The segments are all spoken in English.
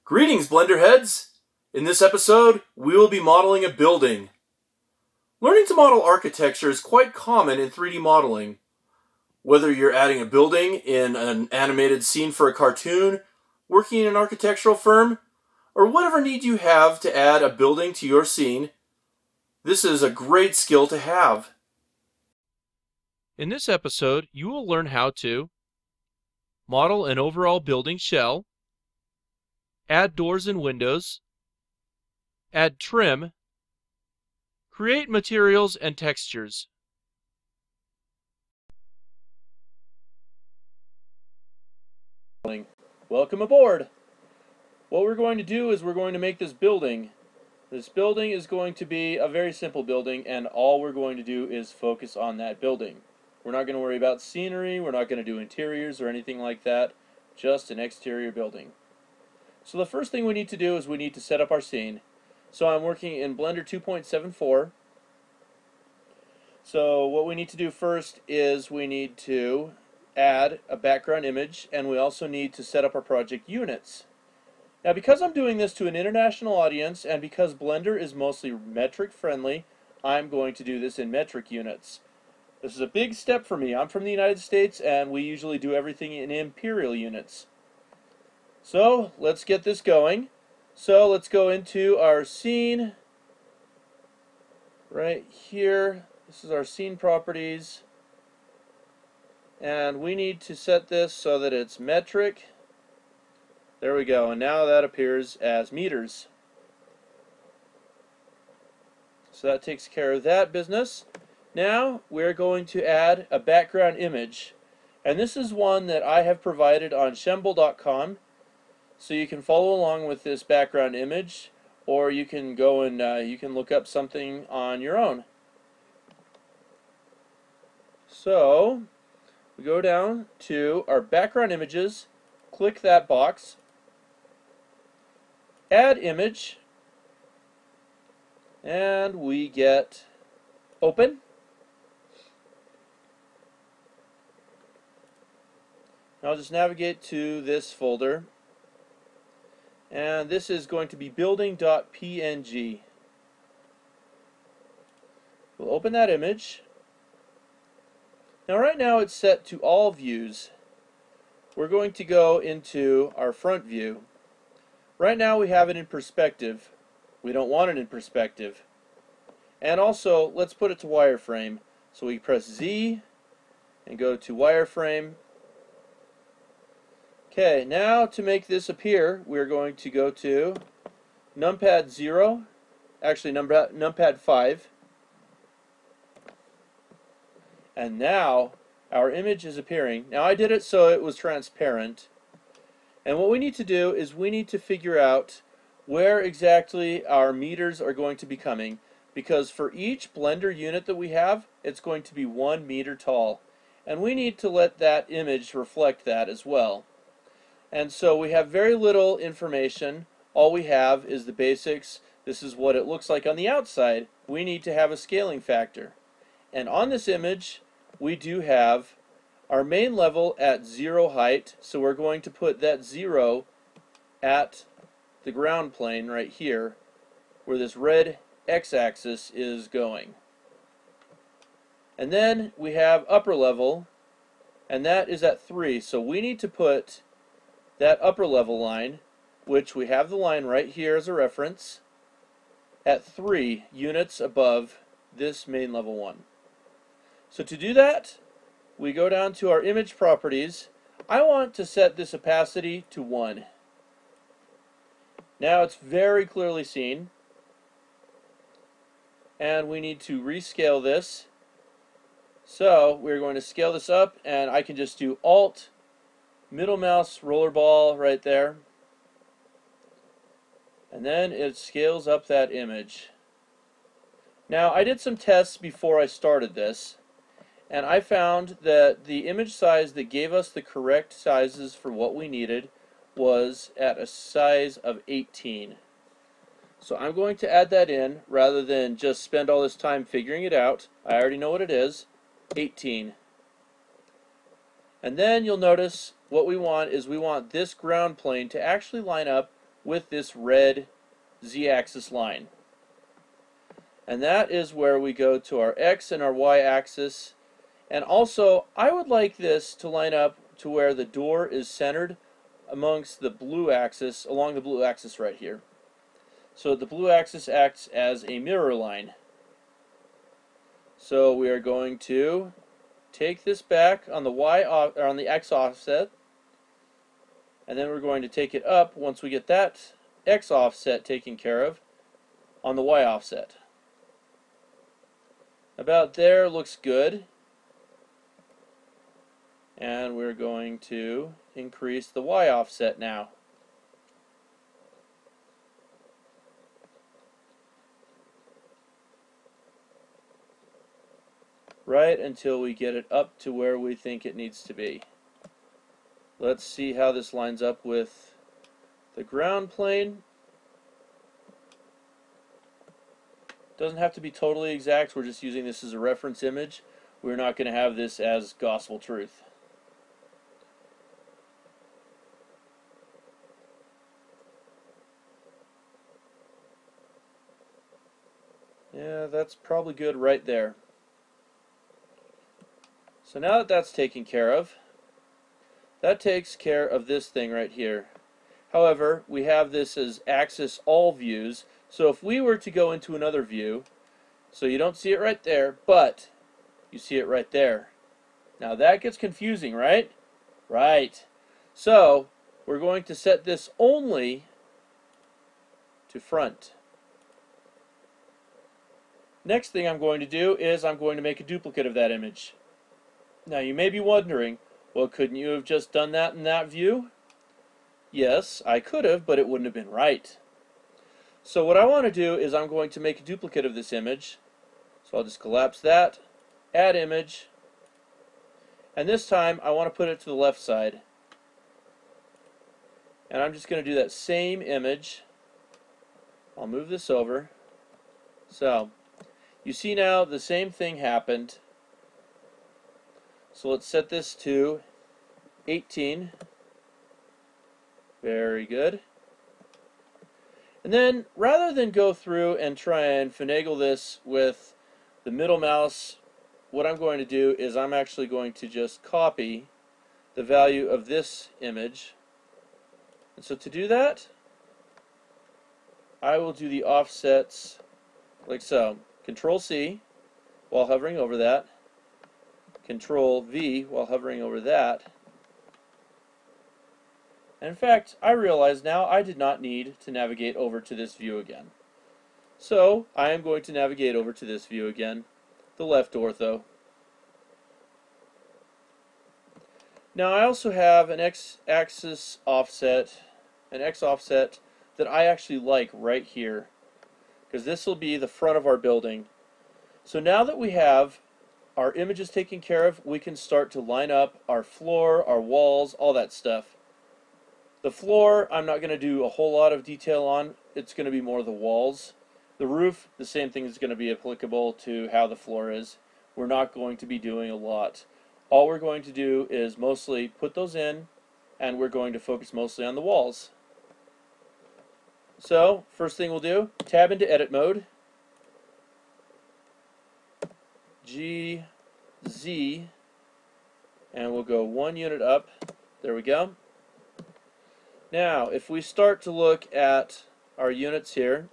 Greetings, Blender heads! In this episode, we will be modeling a building. Learning to model architecture is quite common in 3D modeling. Whether you're adding a building in an animated scene for a cartoon, working in an architectural firm, or whatever need you have to add a building to your scene, this is a great skill to have. In this episode, you will learn how to model an overall building shell, add doors and windows, add trim, create materials and textures. Welcome aboard! What we're going to do is we're going to make this building. This building is going to be a very simple building, and all we're going to do is focus on that building. We're not going to worry about scenery, we're not going to do interiors or anything like that, just an exterior building. So the first thing we need to do is we need to set up our scene. So I'm working in Blender 2.74. So what we need to do first is we need to add a background image, and we also need to set up our project units. Now, because I'm doing this to an international audience and because Blender is mostly metric friendly, I'm going to do this in metric units. This is a big step for me. I'm from the United States and we usually do everything in imperial units. So let's get this going. So let's go into our scene right here. This is our scene properties, and we need to set this so that it's metric. There we go, and now that appears as meters. So that takes care of that business. Now we're going to add a background image, and this is one that I have provided on Shemble.com. So you can follow along with this background image, or you can go and you can look up something on your own. So we go down to our background images, click that box, add image, and we get open. Now I'll just navigate to this folder. And this is going to be building.png. We'll open that image. Now right now it's set to all views. We're going to go into our front view. Right now we have it in perspective. We don't want it in perspective. And also, let's put it to wireframe. So we press Z and go to wireframe. Okay, now to make this appear, we're going to go to numpad 0, actually numpad 5, and now our image is appearing. Now I did it so it was transparent, and what we need to do is we need to figure out where exactly our meters are going to be coming, because for each Blender unit that we have, it's going to be 1 meter tall, and we need to let that image reflect that as well. And so we have very little information. All we have is the basics. This is what it looks like on the outside. We need to have a scaling factor. And on this image, we do have our main level at 0 height. So we're going to put that 0 at the ground plane right here, where this red x-axis is going. And then we have upper level, and that is at 3. So we need to put that upper level line, which we have the line right here as a reference, at 3 units above this main level 1. So to do that, we go down to our image properties. I want to set this opacity to 1. Now it's very clearly seen, and we need to rescale this. So we're going to scale this up, and I can just do Alt middle mouse rollerball right there, and then it scales up that image. Now I did some tests before I started this, and I found that the image size that gave us the correct sizes for what we needed was at a size of 18. So I'm going to add that in rather than just spend all this time figuring it out. I already know what it is, 18. And then you'll notice what we want is we want this ground plane to actually line up with this red z-axis line. And that is where we go to our x and our y-axis. And also, I would like this to line up to where the door is centered amongst the blue axis, along the blue axis right here. So the blue axis acts as a mirror line. So we are going to take this back on the or on the x offset, and then we're going to take it up once we get that x offset taken care of on the y offset. About there looks good. And we're going to increase the y offset now. Right until we get it up to where we think it needs to be. Let's see how this lines up with the ground plane. Doesn't have to be totally exact, we're just using this as a reference image. We're not going to have this as gospel truth. Yeah, that's probably good right there. So now that that's taken care of, that takes care of this thing right here. However, we have this as axis all views, so if we were to go into another view, so you don't see it right there, but you see it right there. Now that gets confusing, right? Right. So we're going to set this only to front. Next thing I'm going to do is I'm going to make a duplicate of that image. Now you may be wondering, well, couldn't you have just done that in that view? Yes, I could have, but it wouldn't have been right. So what I want to do is I'm going to make a duplicate of this image. So I'll just collapse that, add image, and this time I want to put it to the left side. And I'm just going to do that same image. I'll move this over. So you see now the same thing happened. So let's set this to 18. Very good. And then rather than go through and try and finagle this with the middle mouse, what I'm going to do is I'm actually going to just copy the value of this image. And so to do that, I will do the offsets like so. Control C while hovering over that. Control V while hovering over that. And in fact, I realize now I did not need to navigate over to this view again. So I am going to navigate over to this view again, the left ortho. Now I also have an x-axis offset, an x offset that I actually like right here, because this will be the front of our building. So now that we have our images taken care of, we can start to line up our floor, our walls, all that stuff. The floor, I'm not going to do a whole lot of detail on. It's going to be more the walls. The roof, the same thing is going to be applicable to how the floor is. We're not going to be doing a lot. All we're going to do is mostly put those in, and we're going to focus mostly on the walls. So, first thing we'll do, tab into edit mode. G, Z, and we'll go 1 unit up. There we go. Now, if we start to look at our units here,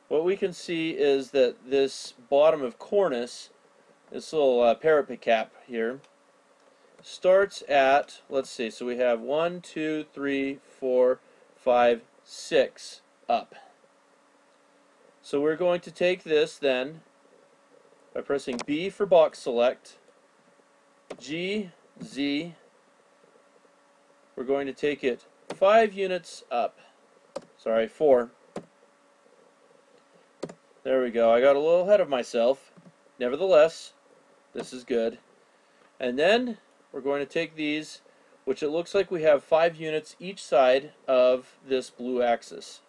what we can see is that this bottom of cornice, this little parapet cap here, starts at, let's see, so we have 1, 2, 3, 4, 5, 6 up. So we're going to take this then by pressing B for box select, G, Z. We're going to take it 5 units up. Sorry, 4. There we go. I got a little ahead of myself. Nevertheless, this is good. And then we're going to take these, which it looks like we have 5 units each side of this blue axis.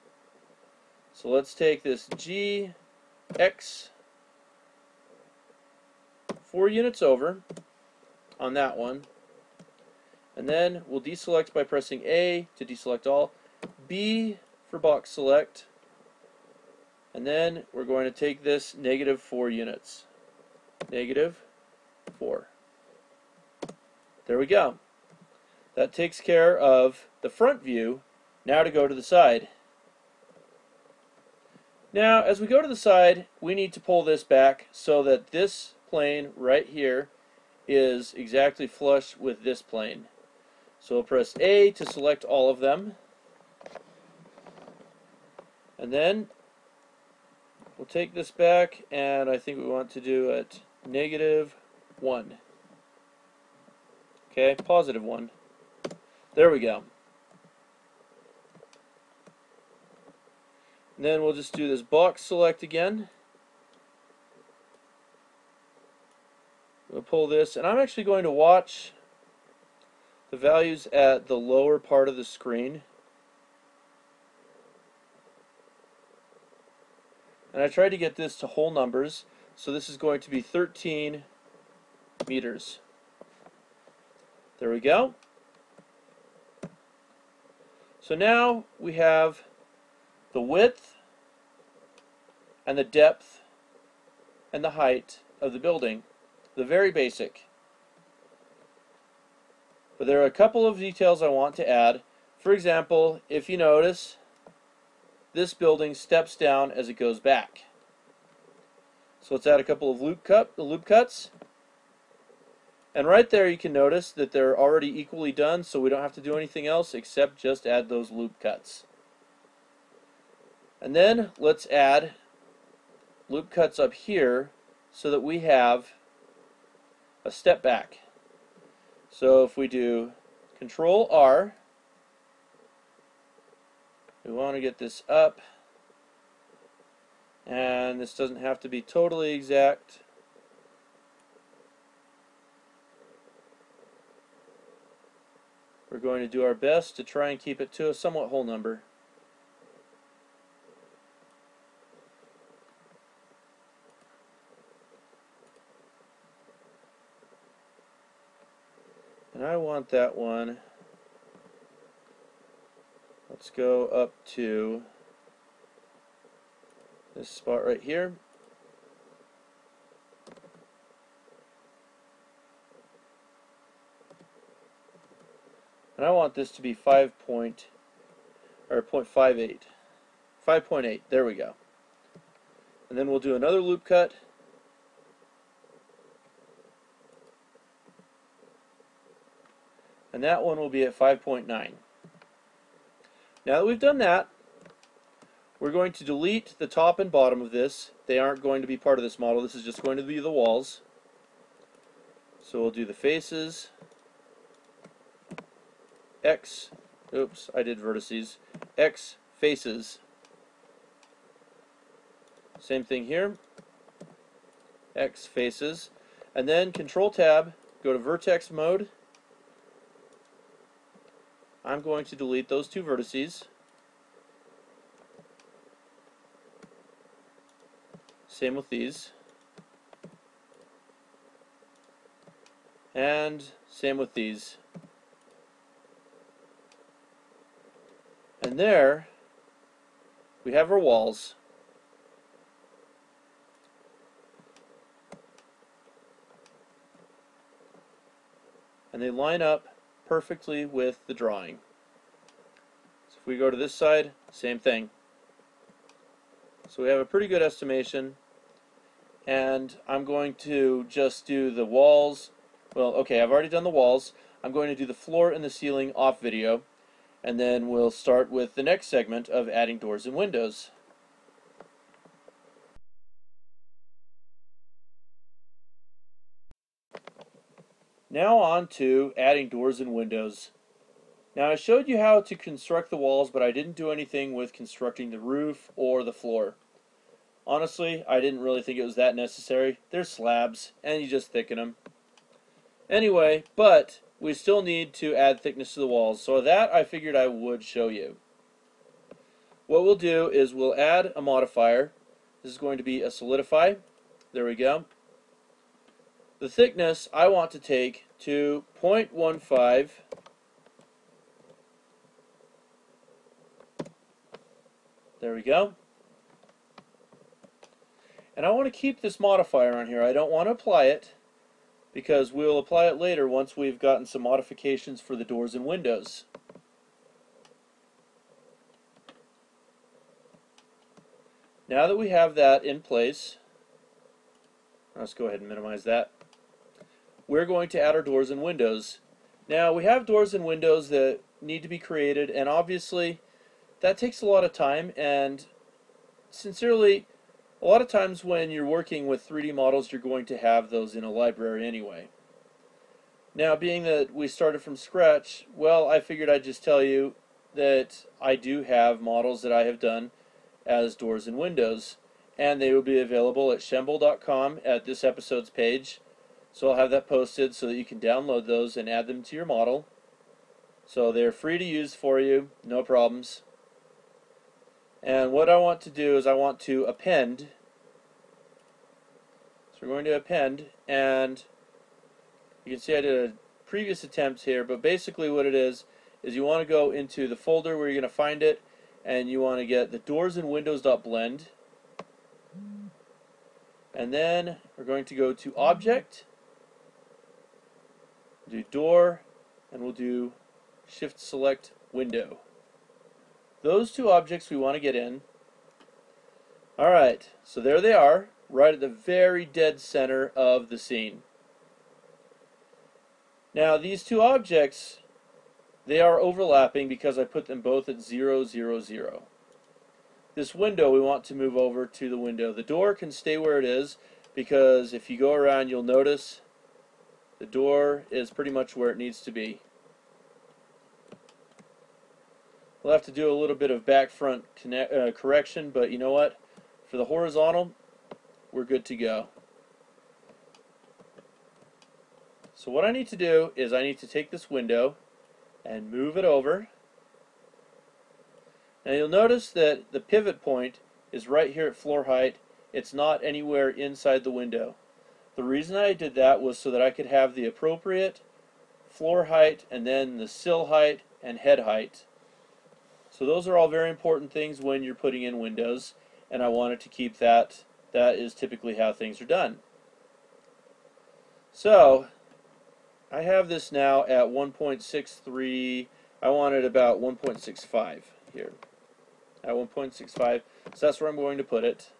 So let's take this G, X, 4 units over on that one. And then we'll deselect by pressing A to deselect all, B for box select, and then we're going to take this -4 units. -4. There we go. That takes care of the front view. Now to go to the side. Now, as we go to the side, we need to pull this back so that this plane right here is exactly flush with this plane. So we'll press A to select all of them. And then we'll take this back, and I think we want to do it -1. Okay, +1. There we go. And then we'll just do this box select again. We'll pull this, and I'm actually going to watch the values at the lower part of the screen. And I tried to get this to whole numbers, so this is going to be 13 meters. There we go. So now we have the width and the depth and the height of the building, the very basic. But there are a couple of details I want to add. For example, if you notice, this building steps down as it goes back. So let's add a couple of loop cuts. And right there you can notice that they're already equally done, so we don't have to do anything else except just add those loop cuts. And then let's add loop cuts up here so that we have a step back. So if we do Control R, we want to get this up, and this doesn't have to be totally exact. We're going to do our best to try and keep it to a somewhat whole number. And I want that one. Let's go up to this spot right here. And I want this to be 0.58. 5.8. There we go. And then we'll do another loop cut. And that one will be at 5.9. Now that we've done that, we're going to delete the top and bottom of this. They aren't going to be part of this model. This is just going to be the walls. So we'll do the faces. X, oops, I did vertices. X faces. Same thing here. X faces. And then Control Tab, go to vertex mode. I'm going to delete those two vertices. Same with these. And same with these. And there we have our walls. And they line up perfectly with the drawing. So if we go to this side, same thing. So we have a pretty good estimation, and I'm going to just do the walls. Well, okay, I've already done the walls. I'm going to do the floor and the ceiling off video, and then we'll start with the next segment of adding doors and windows. Now on to adding doors and windows. Now I showed you how to construct the walls, but I didn't do anything with constructing the roof or the floor. Honestly, I didn't really think it was that necessary. They're slabs, and you just thicken them. Anyway, but we still need to add thickness to the walls, so that I figured I would show you. What we'll do is we'll add a modifier. This is going to be a solidify. There we go. The thickness I want to take to 0.15 There we go. And I want to keep this modifier on here. I don't want to apply it because we'll apply it later once we've gotten some modifications for the doors and windows. Now that we have that in place, let's go ahead and minimize that. We're going to add our doors and windows. Now we have doors and windows that need to be created, and obviously that takes a lot of time, and sincerely, a lot of times when you're working with 3D models, you're going to have those in a library anyway. Now, being that we started from scratch, well, I figured I'd just tell you that I do have models that I have done as doors and windows, and they will be available at shemble.com at this episode's page. So I'll have that posted so that you can download those and add them to your model. So they're free to use for you, no problems. And what I want to do is I want to append. So we're going to append, and you can see I did a previous attempt here, but basically what it is you want to go into the folder where you're going to find it, and you want to get the doors and windows.blend. And then we're going to go to Object, do Door, and we'll do Shift Select Window. Those two objects we want to get in. Alright, so there they are, right at the very dead center of the scene. Now these two objects, they are overlapping because I put them both at 0, 0, 0. This window we want to move over to the window. The door can stay where it is because if you go around you'll notice the door is pretty much where it needs to be. We'll have to do a little bit of back front correction, but you know what? For the horizontal, we're good to go. So what I need to do is I need to take this window and move it over. Now you'll notice that the pivot point is right here at floor height. It's not anywhere inside the window. The reason I did that was so that I could have the appropriate floor height and then the sill height and head height. So those are all very important things when you're putting in windows, and I wanted to keep that. That is typically how things are done. So I have this now at 1.63. I wanted about 1.65 here. At 1.65, so that's where I'm going to put it.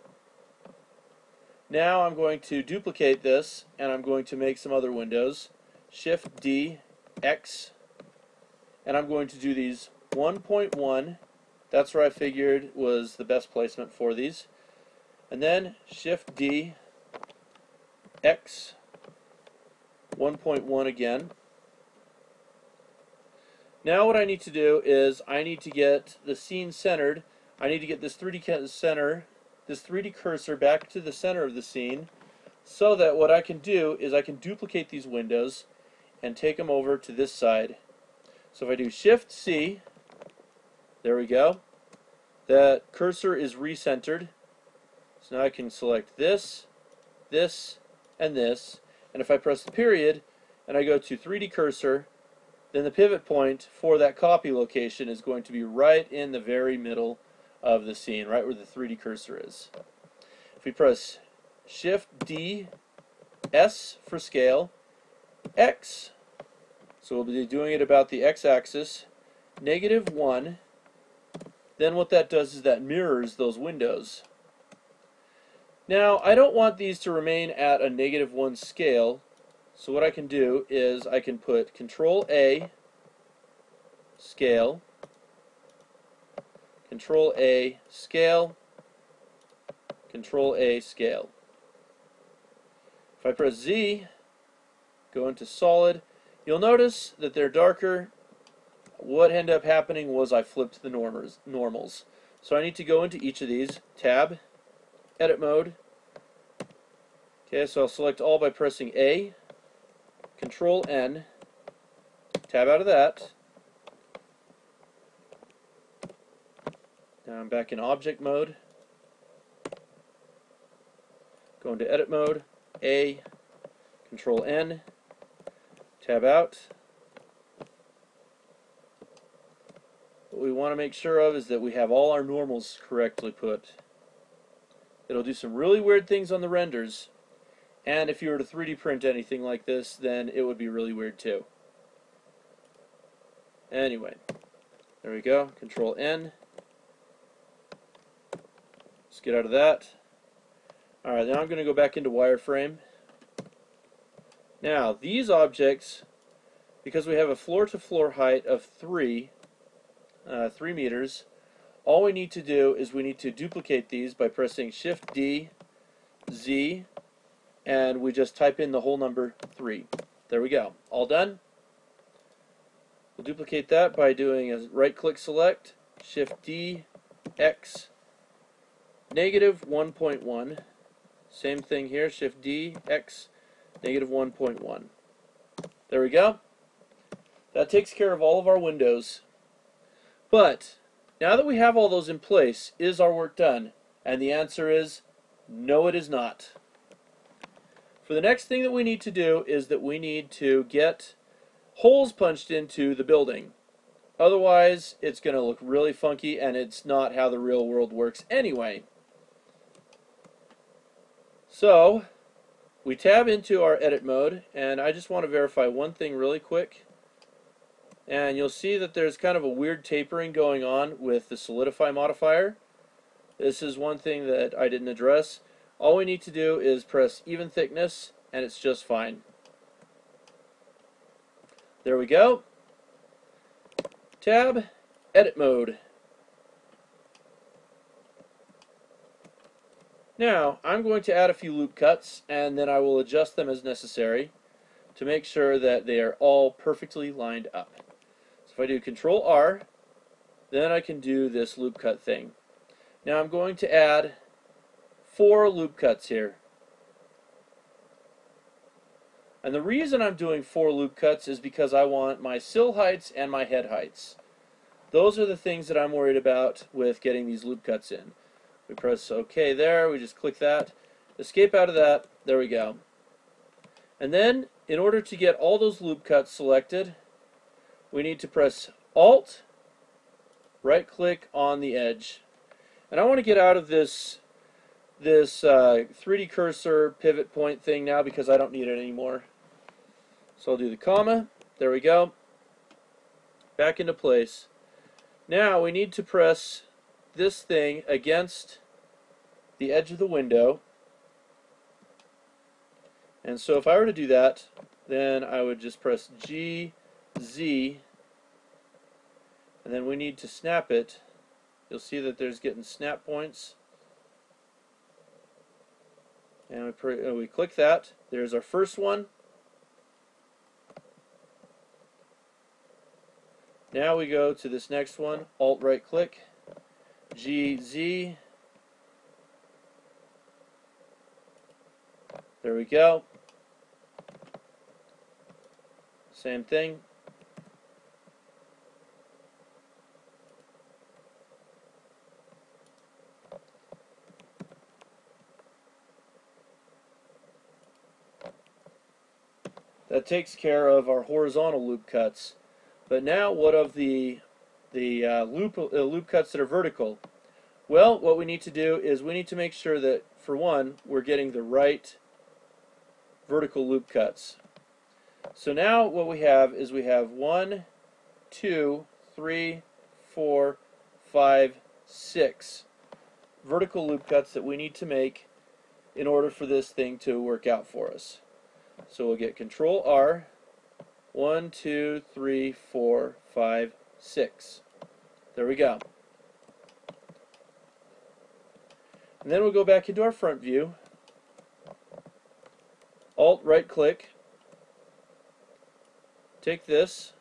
Now I'm going to duplicate this, and I'm going to make some other windows. Shift D, X, and I'm going to do these 1.1. That's where I figured was the best placement for these. And then Shift D, X, 1.1 again. Now what I need to do is I need to get the scene centered. I need to get this 3D cursor back to the center of the scene, so that what I can do is I can duplicate these windows and take them over to this side. So if I do Shift C, there we go. That cursor is recentered. So now I can select this, this, and this. And if I press the period and I go to 3D cursor, then the pivot point for that copy location is going to be right in the very middle of the scene, right where the 3D cursor is. If we press Shift D, S for scale, X, so we'll be doing it about the x-axis, -1, then what that does is that mirrors those windows. Now I don't want these to remain at a -1 scale, so what I can do is I can put Control A, scale, Control A, scale, Control A, scale. If I press Z, go into solid, you'll notice that they're darker. What ended up happening was I flipped the normals. So I need to go into each of these, Tab, Edit Mode. Okay, so I'll select all by pressing A, Control N, tab out of that. Now I'm back in Object Mode. Go into Edit Mode, A, Control N, tab out. What we want to make sure of is that we have all our normals correctly put. It'll do some really weird things on the renders, and if you were to 3D print anything like this, then it would be really weird too. Anyway, there we go. Control N. Let's get out of that. Alright, now I'm going to go back into wireframe. Now, these objects, because we have a floor-to-floor height of 3 meters, all we need to do is we need to duplicate these by pressing Shift-D, Z, and we just type in the whole number 3. There we go. All done. We'll duplicate that by doing a right-click select, Shift-D, X, negative 1.1. Same thing here, Shift-D, X, negative 1.1. There we go. That takes care of all of our windows. But now that we have all those in place, is our work done? And the answer is no, it is not. For the next thing that we need to do is that we need to get holes punched into the building. Otherwise, it's going to look really funky, and it's not how the real world works anyway. So, we tab into our edit mode, and I just want to verify one thing really quick. And you'll see that there's kind of a weird tapering going on with the solidify modifier. This is one thing that I didn't address. All we need to do is press even thickness, and it's just fine. There we go. Tab, edit mode. Now, I'm going to add a few loop cuts, and then I will adjust them as necessary to make sure that they are all perfectly lined up. So if I do Control R, then I can do this loop cut thing. Now I'm going to add 4 loop cuts here. And the reason I'm doing 4 loop cuts is because I want my sill heights and my head heights. Those are the things that I'm worried about with getting these loop cuts in. We press OK there, we just click that, escape out of that, there we go. And then, in order to get all those loop cuts selected, we need to press Alt, right click on the edge. And I want to get out of this 3D cursor pivot point thing now because I don't need it anymore. So I'll do the comma, there we go, back into place. Now we need to press this thing against the edge of the window. And so if I were to do that, then I would just press G, Z, and then we need to snap it. You'll see that there's getting snap points. And we click that. There's our first one. Now we go to this next one, Alt right click, G, Z. There we go. Same thing. That takes care of our horizontal loop cuts. But now, what of the loop cuts that are vertical? Well, what we need to do is we need to make sure that, for one, we're getting the right vertical loop cuts. So now what we have is we have 1, 2, 3, 4, 5, 6 vertical loop cuts that we need to make in order for this thing to work out for us. So we'll get Control R, 1, 2, 3, 4, 5, 6. There we go. And then we'll go back into our front view, Alt right click, take this,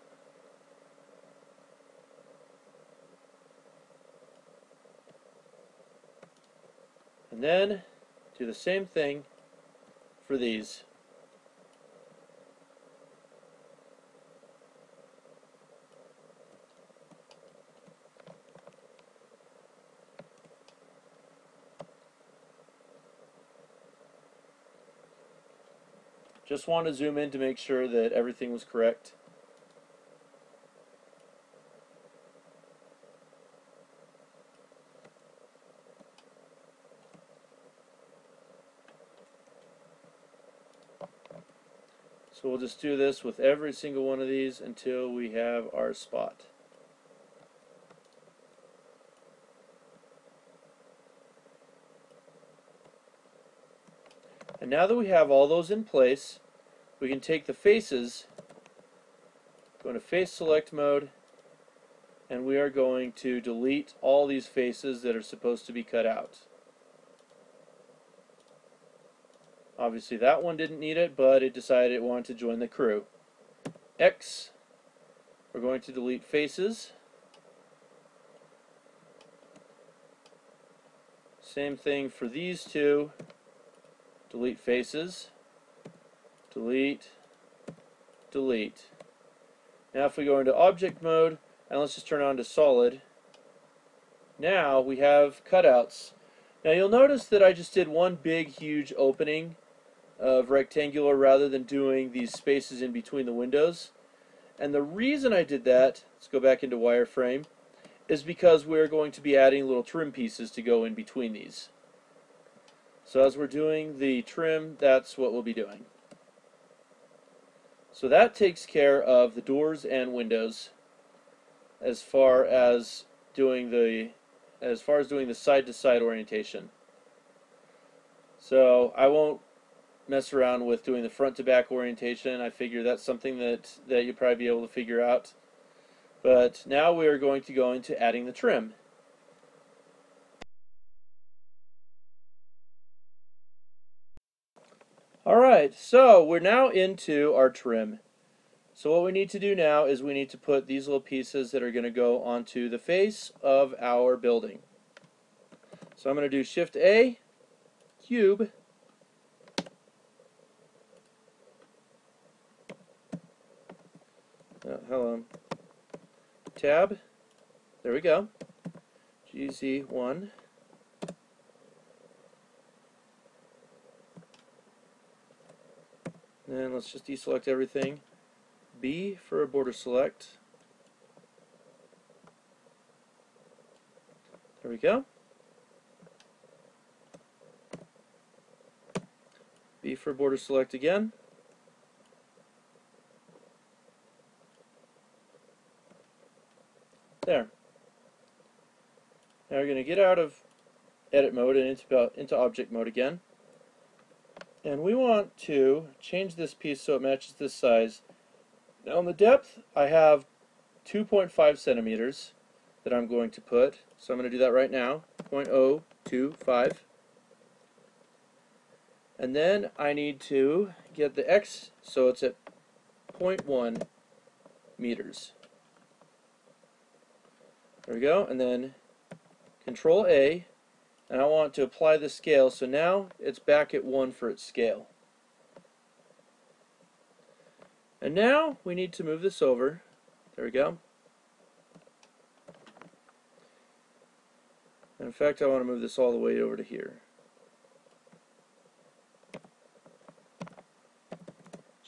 and then do the same thing for these. Just want to zoom in to make sure that everything was correct. So we'll just do this with every single one of these until we have our spot. And now that we have all those in place, we can take the faces, go into face select mode, and we are going to delete all these faces that are supposed to be cut out. Obviously that one didn't need it, but it decided it wanted to join the crew. X, we're going to delete faces. Same thing for these two. Delete faces. Delete. Delete. Now if we go into object mode, and let's just turn on to solid, now we have cutouts. Now you'll notice that I just did one big huge opening of rectangular rather than doing these spaces in between the windows. And the reason I did that, let's go back into wireframe, is because we're going to be adding little trim pieces to go in between these. So as we're doing the trim, that's what we'll be doing. So that takes care of the doors and windows as far as doing the side-to-side orientation. So I won't mess around with doing the front-to-back orientation. I figure that's something that you'll probably be able to figure out. But now we are going to go into adding the trim. Alright, so we're now into our trim. So what we need to do now is we need to put these little pieces that are going to go onto the face of our building. So I'm going to do Shift A, cube, hold on, tab, there we go, GZ1, and let's just deselect everything. B for a border select. There we go. B for border select again. There. Now we're going to get out of edit mode and into object mode again. And we want to change this piece so it matches this size. Now on the depth, I have 2.5 centimeters that I'm going to put. So I'm going to do that right now, 0.025. And then I need to get the X so it's at 0.1 meters. There we go, and then Control A, and I want to apply the scale, so now it's back at 1 for its scale. And now we need to move this over. There we go. And in fact, I want to move this all the way over to here.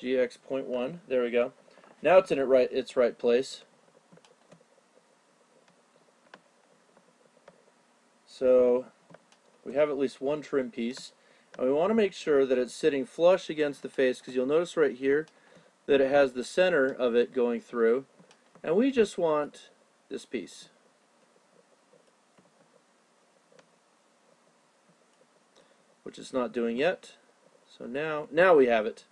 GX 0.1, there we go. Now it's in its right place. So we have at least one trim piece, and we want to make sure that it's sitting flush against the face, because you'll notice right here that it has the center of it going through, and we just want this piece. Which it's not doing yet. So now we have it.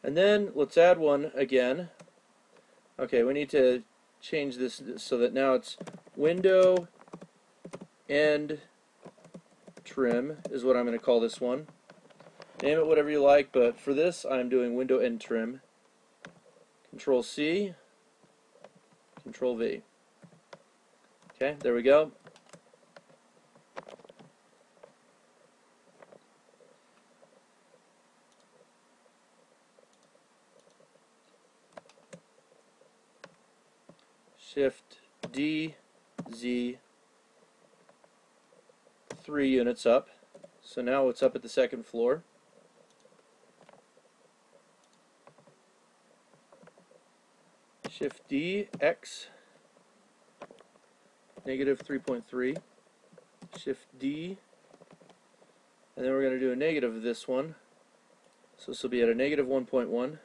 And then let's add one again. Okay, we need to change this so that now it's window end trim is what I'm going to call this one. Name it whatever you like, but for this I'm doing window end trim. Control C, Control V. Okay, there we go. Shift D, Z, 3 units up. So now it's up at the second floor. Shift D, X, negative 3.3. Shift D, and then we're going to do a negative of this one. So this will be at a negative 1.1.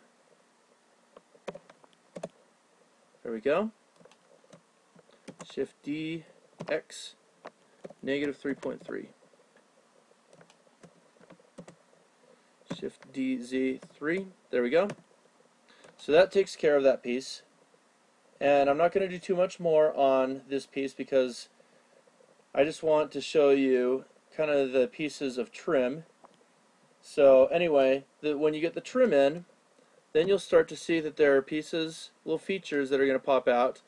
There we go. Shift D, X, negative 3.3. Shift D, Z, 3. There we go. So that takes care of that piece. And I'm not going to do too much more on this piece because I just want to show you kind of the pieces of trim. So anyway, when you get the trim in, then you'll start to see that there are pieces, little features that are going to pop out.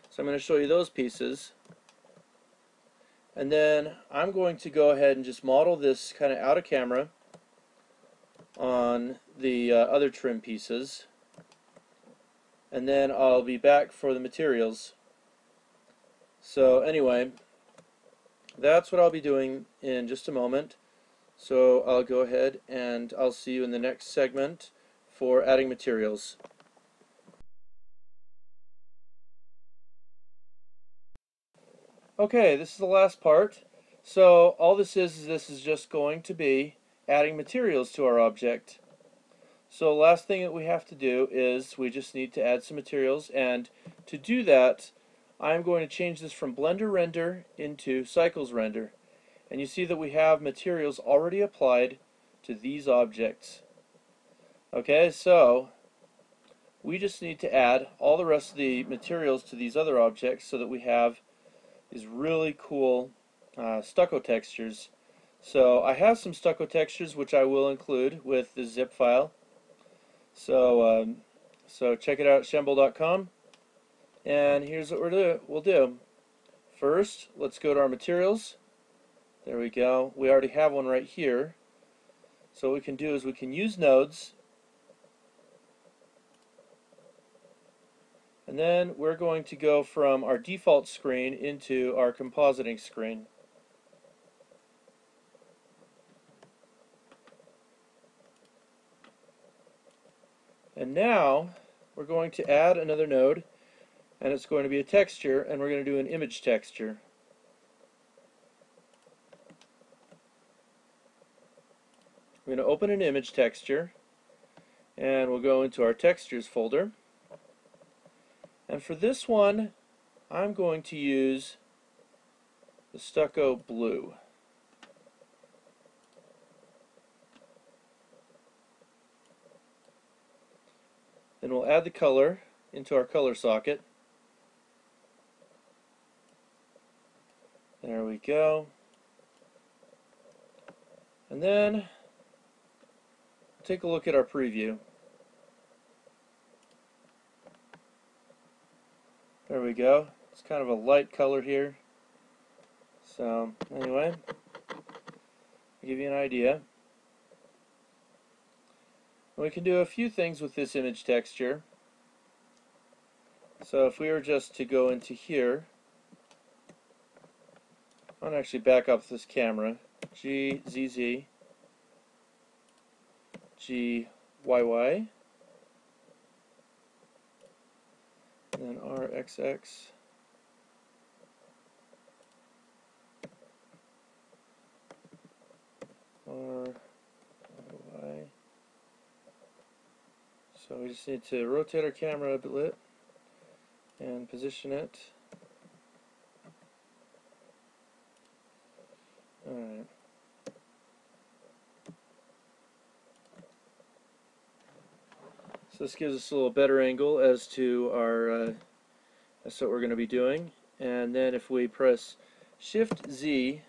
So I'm going to show you those pieces. And then I'm going to go ahead and just model this kind of out of camera on the other trim pieces. And then I'll be back for the materials. So anyway, that's what I'll be doing in just a moment. So I'll go ahead and I'll see you in the next segment for adding materials. Okay, this is the last part. So all this is just going to be adding materials to our object. So last thing that we have to do is we just need to add some materials, and to do that I'm going to change this from Blender Render into Cycles Render. And you see that we have materials already applied to these objects. Okay, so we just need to add all the rest of the materials to these other objects so that we have these really cool stucco textures. So I have some stucco textures which I will include with the zip file. So check it out at shemble.com. And here's what we'll do. First, let's go to our materials. There we go. We already have one right here. So what we can do is we can use nodes. And then we're going to go from our default screen into our compositing screen. And now we're going to add another node, and it's going to be a texture, and we're going to do an image texture. We're going to open an image texture, and we'll go into our textures folder. And for this one, I'm going to use the stucco blue. Then we'll add the color into our color socket. There we go. And then take a look at our preview. There we go. It's kind of a light color here. So anyway, I'll give you an idea. We can do a few things with this image texture. So if we were just to go into here, I'm going to actually back up this camera. G, Z, Z, G, Y, Y, and then R, X, X, R, Y, Y. So we just need to rotate our camera a bit and position it. Alright. So this gives us a little better angle as to our that's what we're going to be doing. And then if we press Shift Z,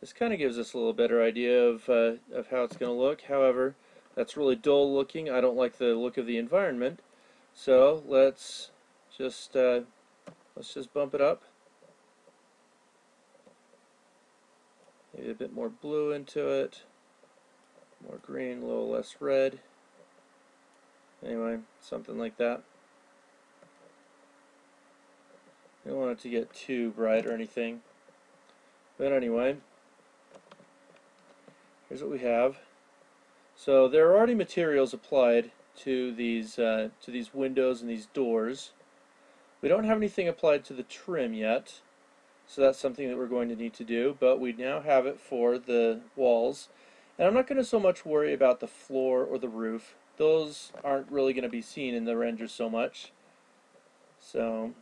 this kind of gives us a little better idea of how it's going to look. However, that's really dull looking. I don't like the look of the environment. So let's just bump it up. Maybe a bit more blue into it, more green, a little less red. Anyway, something like that. You don't want it to get too bright or anything. But anyway, here's what we have. So there are already materials applied to these windows and these doors. We don't have anything applied to the trim yet. So that's something that we're going to need to do, but we now have it for the walls. And I'm not going to so much worry about the floor or the roof. Those aren't really going to be seen in the render so much. So,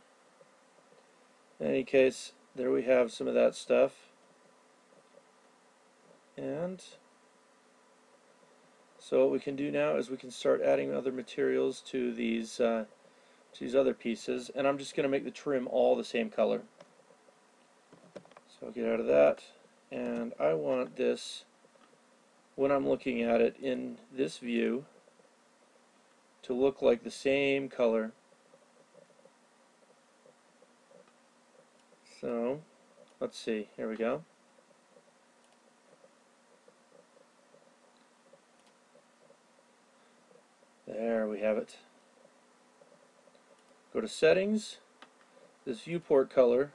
in any case, there we have some of that stuff. And so what we can do now is we can start adding other materials to these other pieces. And I'm just going to make the trim all the same color. So I'll get out of that, and I want this, when I'm looking at it in this view, to look like the same color. So let's see, here we go. There we have it. Go to settings, this viewport color.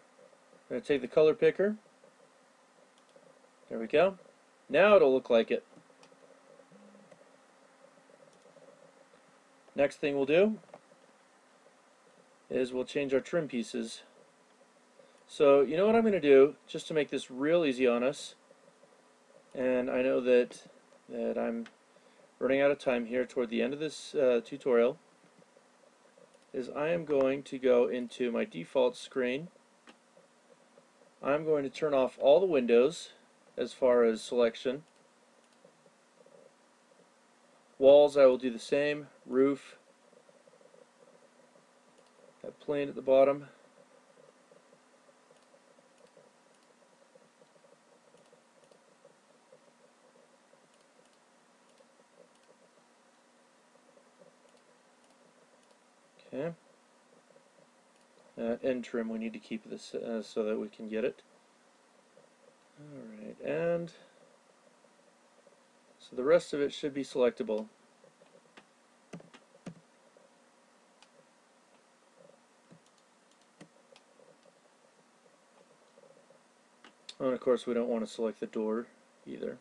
I'm going to take the color picker. There we go. Now it'll look like it. Next thing we'll do is we'll change our trim pieces. So you know what I'm going to do, just to make this real easy on us, and I know that I'm running out of time here toward the end of this tutorial, is I am going to go into my default screen. I'm going to turn off all the windows as far as selection. Walls I will do the same, roof, that plane at the bottom. Okay. End trim we need to keep this so that we can get it. Alright, and so the rest of it should be selectable. Oh, and of course we don't want to select the door either.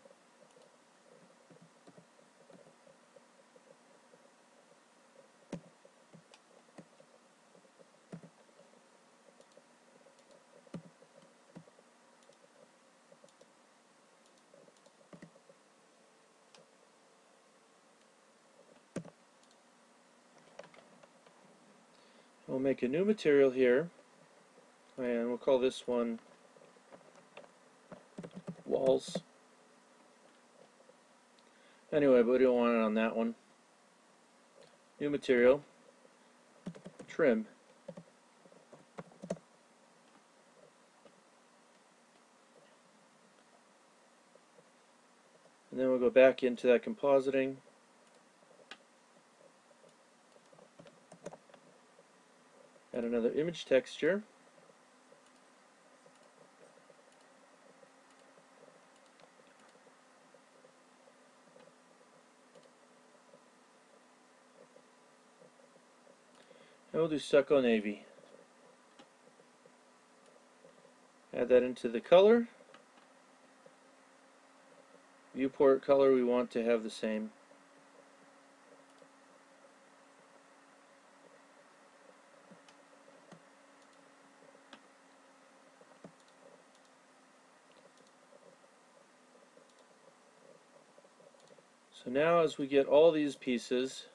We'll make a new material here, and we'll call this one walls. Anyway, but we don't want it on that one. New material, trim. And then we'll go back into that compositing. Add another image texture. And we'll do stucco navy. Add that into the color. Viewport color we want to have the same. So now as we get all these pieces,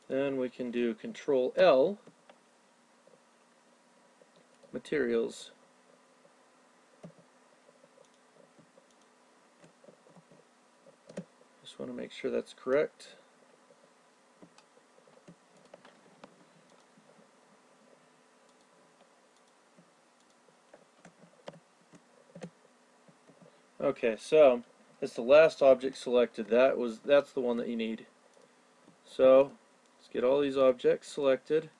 then we can do Control L, materials. Just want to make sure that's correct. Okay, so it's the last object selected. That's the one that you need. So let's get all these objects selected.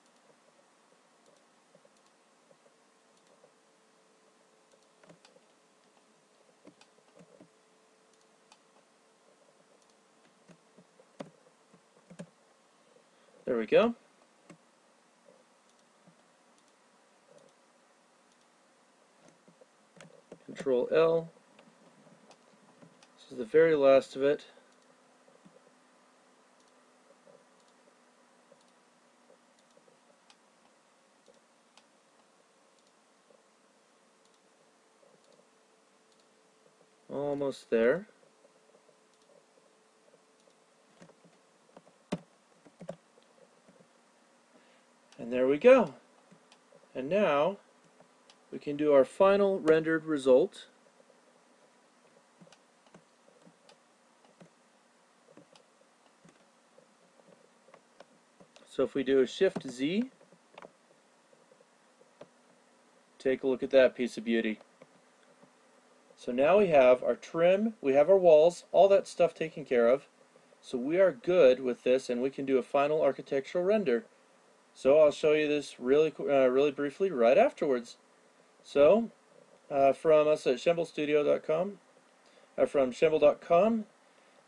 There we go. Control L. This is the very last of it. Almost there. And there we go. And now we can do our final rendered result. So if we do a Shift Z, take a look at that piece of beauty. So now we have our trim, we have our walls, all that stuff taken care of. So we are good with this, and we can do a final architectural render. So I'll show you this really briefly right afterwards. So from us at shemblestudio.com, from shemble.com,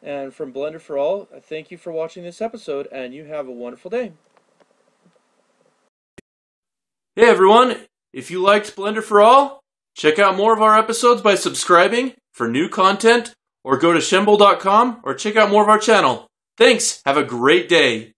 and from Blender for All, thank you for watching this episode, and you have a wonderful day. Hey everyone, if you liked Blender for All, check out more of our episodes by subscribing for new content, or go to shemble.com or check out more of our channel. Thanks, have a great day.